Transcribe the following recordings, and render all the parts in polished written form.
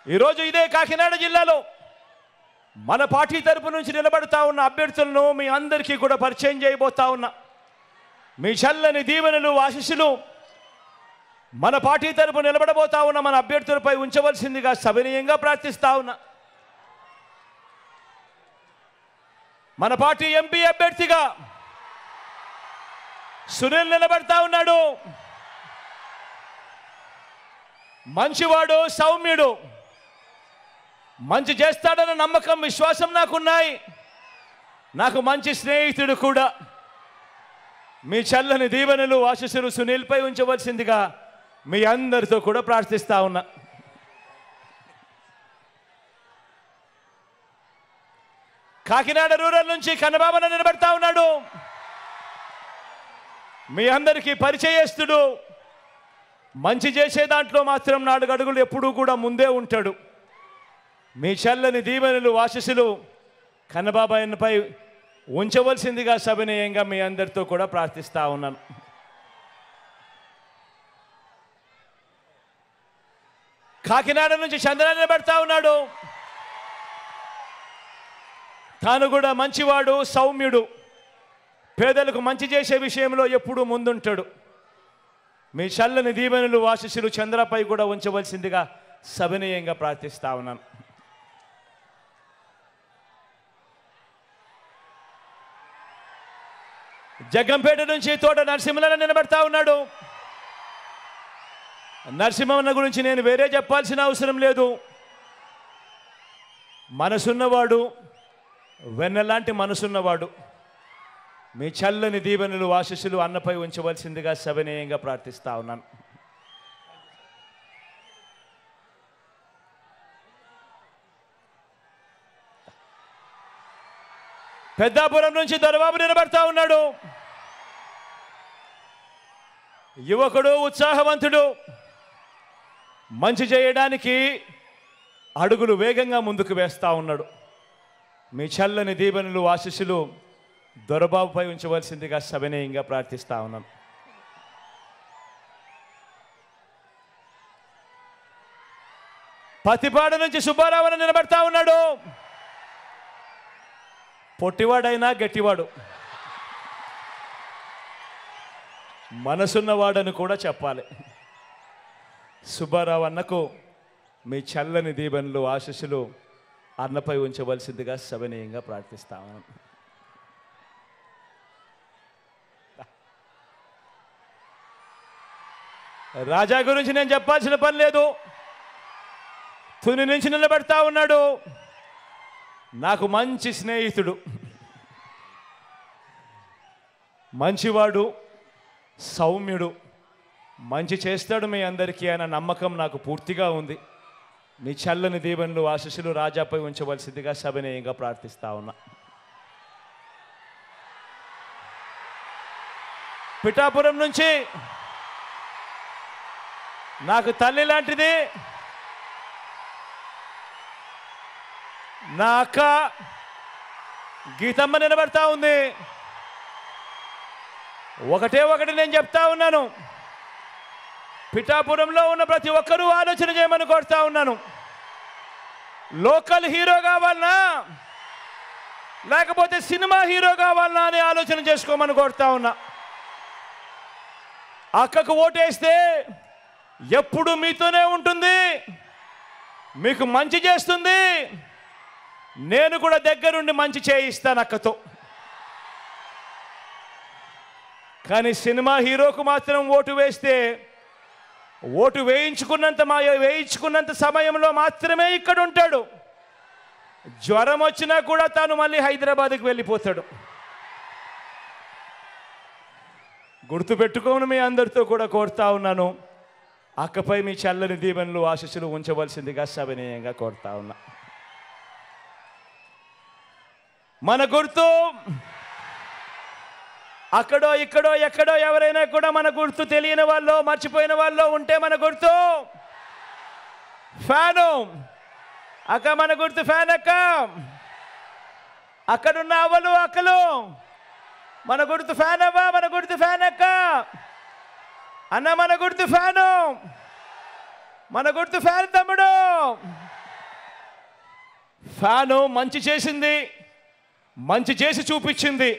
ఈరోజు ఇదే కాకినాడ జిల్లాలో మన పార్టీ తరపు నుంచి నిలబడతా ఉన్న అభ్యర్థులను మీ అందరికీ కూడా పరిచయం చేయబోతా ఉన్నా. మీ చల్లని దీవెనలు ఆశీస్సులు మన పార్టీ తరపు నిలబడబోతా ఉన్న మన అభ్యర్థులపై ఉంచవలసిందిగా సవినయంగా ప్రార్థిస్తా ఉన్నా. మన పార్టీ ఎంపీ అభ్యర్థిగా సునీల్ నిలబడతా ఉన్నాడు. మంచివాడు, సౌమ్యుడు, మంచి చేస్తాడన్న నమ్మకం, విశ్వాసం నాకున్నాయి. నాకు మంచి స్నేహితుడు కూడా. మీ చల్లని దీవెనలు ఆశీస్సులు సునీల్పై ఉంచవలసిందిగా మీ అందరితో కూడా ప్రార్థిస్తా ఉన్నా. కాకినాడ రూరల్ నుంచి కన్నబాబన నిలబడతా ఉన్నాడు. మీ అందరికీ పరిచయస్తుడు. మంచి చేసే దాంట్లో మాత్రం 4 అడుగులు ఎప్పుడూ కూడా ముందే ఉంటాడు. మీ చల్లని దీవెనలు ఆశీస్సులు కన్నబాబాయన్పై ఉంచవలసిందిగా సవినయంగా మీ అందరితో కూడా ప్రార్థిస్తా ఉన్నాను. కాకినాడ నుంచి చంద్ర నిలబడతా ఉన్నాడు. తాను కూడా మంచివాడు, సౌమ్యుడు, పేదలకు మంచి చేసే విషయంలో ఎప్పుడూ ముందుంటాడు. మీ చల్లని దీవెనలు ఆశీస్సులు చంద్రపై కూడా ఉంచవలసిందిగా సవినయంగా ప్రార్థిస్తా ఉన్నాను. జగ్గంపేట నుంచి తోట నరసింహన్న నిలబడతా ఉన్నాడు. నరసింహన్న గురించి నేను వేరే చెప్పాల్సిన అవసరం లేదు. మనసున్నవాడు, వెన్నలాంటి మనసున్నవాడు. మీ చల్లని దీవెనలు ఆశీస్సులు అన్నపై ఉంచవలసిందిగా సవినయంగా ప్రార్థిస్తా ఉన్నాను. పెద్దాపురం నుంచి దొరబాబు నిలబడతా ఉన్నాడు. యువకుడు, ఉత్సాహవంతుడు, మంచి చేయడానికి అడుగులు వేగంగా ముందుకు వేస్తూ ఉన్నాడు. మీ చల్లని దీవెనలు ఆశీస్సులు దొరబాబుపై ఉంచవలసిందిగా సవినయంగా ప్రార్థిస్తా ఉన్నాను. పతిపాడు నుంచి సుబ్బారావు నిలబడతా ఉన్నాడు. పొట్టివాడైనా గట్టివాడు, మనసున్నవాడని కూడా చెప్పాలి. సుబ్బారావు అన్నకు మీ చల్లని దీవెనలు ఆశీస్సులు అన్నపై ఉంచవలసిందిగా సవినయంగా ప్రార్థిస్తాను. రాజా గురించి నేను చెప్పాల్సిన పని లేదు. తుని నుంచి నిలబడతా ఉన్నాడు. నాకు మంచి స్నేహితుడు, మంచివాడు, సౌమ్యుడు, మంచి చేస్తాడు మీ అందరికీ అన్న నమ్మకం నాకు పూర్తిగా ఉంది. మీ చల్లని దీవెనలు ఆశీస్సులు రాజాపై ఉంచవలసిందిగా సవినయంగా ప్రార్థిస్తా ఉన్నా. పిఠాపురం నుంచి నాకు తల్లి లాంటిది నా అక్క గీతమ్మ నిలబడతా ఉంది. ఒకటి నేను చెప్తా ఉన్నాను. పిఠాపురంలో ఉన్న ప్రతి ఒక్కరూ ఆలోచన చేయమని కోరుతా ఉన్నాను. లోకల్ హీరో కావాలనా లేకపోతే సినిమా హీరో కావాలనా అని ఆలోచన చేసుకోమని కోరుతా ఉన్నా. అక్కకు ఓటేస్తే ఎప్పుడు మీతోనే ఉంటుంది, మీకు మంచి చేస్తుంది. నేను కూడా దగ్గరుండి మంచి చేయిస్తాను అక్కతో. కానీ సినిమా హీరోకు మాత్రం ఓటు వేస్తే ఓటు వేయించుకున్నంత సమయంలో మాత్రమే ఇక్కడ ఉంటాడు. జ్వరం వచ్చినా కూడా తాను మళ్ళీ హైదరాబాద్కి వెళ్ళిపోతాడు. గుర్తుపెట్టుకోమని మీ అందరితో కూడా కోరుతా ఉన్నాను. అక్కపై మీ చల్లని దీవెనలు ఆశీస్సులు ఉంచవలసిందిగా సవినయంగా కోరుతా ఉన్నా. మన గుర్తు అక్కడో ఇక్కడో ఎక్కడో ఎవరైనా కూడా మన గుర్తు తెలియని వాళ్ళు, మర్చిపోయిన వాళ్ళు ఉంటే మన గుర్తు ఫ్యాను. అక్క మన గుర్తు ఫ్యాన్. అక్క అక్కడున్న అవ్వలు, అక్కలు మన గుర్తు ఫ్యాన్. అవ్వ మన గుర్తు ఫ్యాన్. అక్క అన్న మన గుర్తు ఫ్యాను. మన గుర్తు ఫ్యాను. అన్న మన గుర్తు ఫ్యాన్. అక్క అన్న మన గుర్తు ఫ్యాన్. అవ్వ మన గుర్తు ఫ్యాన్. అక్క అన్న మన గుర్తు ఫ్యాన్. అవ్వ మన గుర్తు ఫ్యాన్. అక్క అన్న మన గుర్తు ఫ్యాన్. అక్క అన్న మన గుర్తు ఫ్యాన్. అవ్వ మన గుర్తు ఫ్యాన్. అన్న మన గుర్తు ఫ్యాను. మన గుర్తు ఫ్యాన్ తమ్ముడు. ఫ్యాను మంచి చేసింది, మంచి చేసి చూపించింది.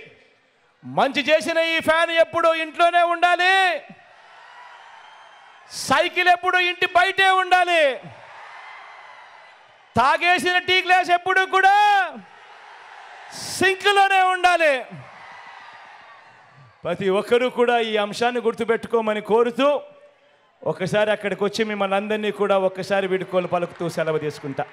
మంచి చేసిన ఈ ఫ్యాన్ ఎప్పుడు ఇంట్లోనే ఉండాలి, సైకిల్ ఎప్పుడు ఇంటి బయటే ఉండాలి, తాగేసిన టీ గ్లాస్ ఎప్పుడు కూడా సింక్లోనే ఉండాలి. ప్రతి ఒక్కరూ కూడా ఈ అంశాన్ని గుర్తుపెట్టుకోమని కోరుతూ ఒకసారి అక్కడికి వచ్చి మిమ్మల్ని అందరినీ కూడా ఒక్కసారి వీడుకోలు పలుకుతూ సెలవు తీసుకుంటా.